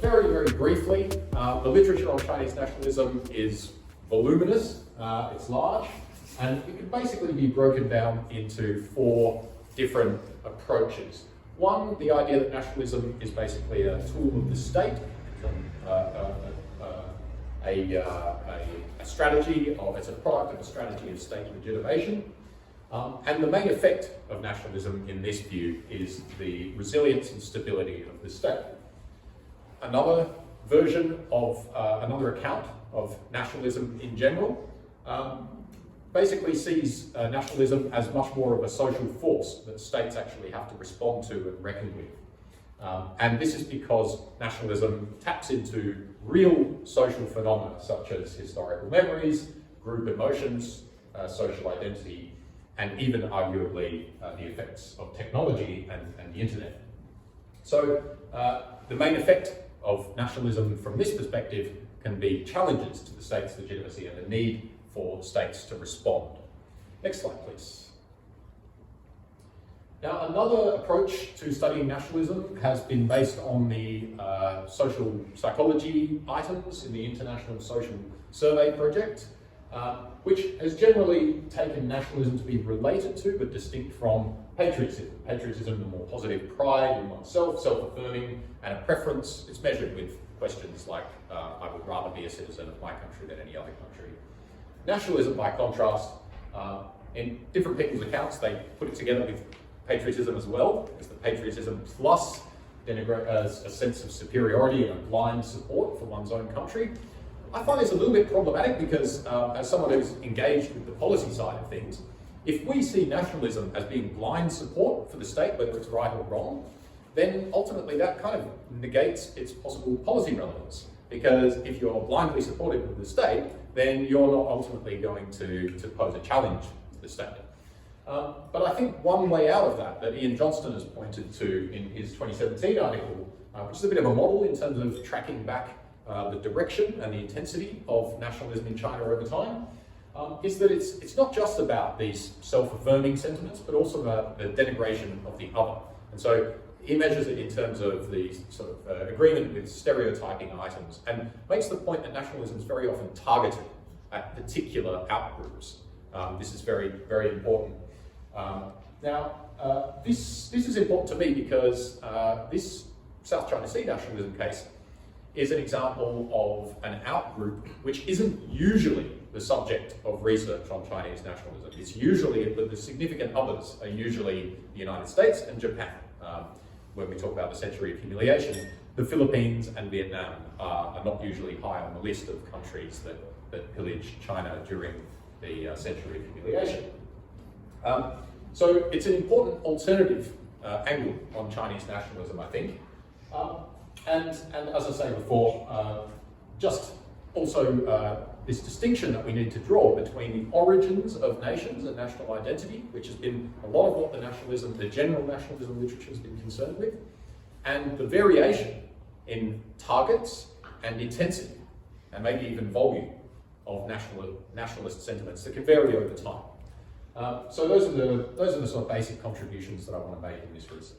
very, very briefly, the literature on Chinese nationalism is voluminous, it's large, and it can basically be broken down into 4 different approaches. One, the idea that nationalism is basically a tool of the state, a strategy, or it's a product of a strategy of state legitimation. And the main effect of nationalism in this view is the resilience and stability of the state. Another version of, another account of nationalism in general basically sees nationalism as much more of a social force that states actually have to respond to and reckon with. And this is because nationalism taps into real social phenomena such as historical memories, group emotions, social identity, and even arguably the effects of technology and the internet. So the main effect of nationalism from this perspective can be challenges to the state's legitimacy and the need for states to respond. Next slide, please. Now, another approach to studying nationalism has been based on the social psychology items in the International Social Survey project, which has generally taken nationalism to be related to but distinct from patriotism. Patriotism, the more positive pride in oneself, self-affirming, and a preference. It's measured with questions like, I would rather be a citizen of my country than any other country. Nationalism, by contrast, in different people's accounts, they put it together with patriotism as well, because the patriotism plus a sense of superiority and a blind support for one's own country. I find this a little bit problematic because as someone who's engaged with the policy side of things, if we see nationalism as being blind support for the state, whether it's right or wrong, then ultimately that kind of negates its possible policy relevance. Because if you're blindly supportive of the state, then you're not ultimately going to pose a challenge to the state. But I think one way out of that Ian Johnston has pointed to in his 2017 article, which is a bit of a model in terms of tracking back the direction and the intensity of nationalism in China over time, is that it's not just about these self-affirming sentiments, but also about the denigration of the other. And so he measures it in terms of the sort of agreement with stereotyping items, and makes the point that nationalism is very often targeted at particular outgroups. This is very, very important. This is important to me because this South China Sea nationalism case is an example of an outgroup which isn't usually the subject of research on Chinese nationalism. It's usually, the significant others are usually the United States and Japan. When we talk about the century of humiliation, the Philippines and Vietnam are not usually high on the list of countries that pillaged China during the century of humiliation. So it's an important alternative angle on Chinese nationalism, I think. And as I say before, just also this distinction that we need to draw between the origins of nations and national identity, which has been a lot of what the general nationalism literature has been concerned with, and the variation in targets and intensity, and maybe even volume of nationalist sentiments that can vary over time. So those are the sort of basic contributions that I want to make in this research.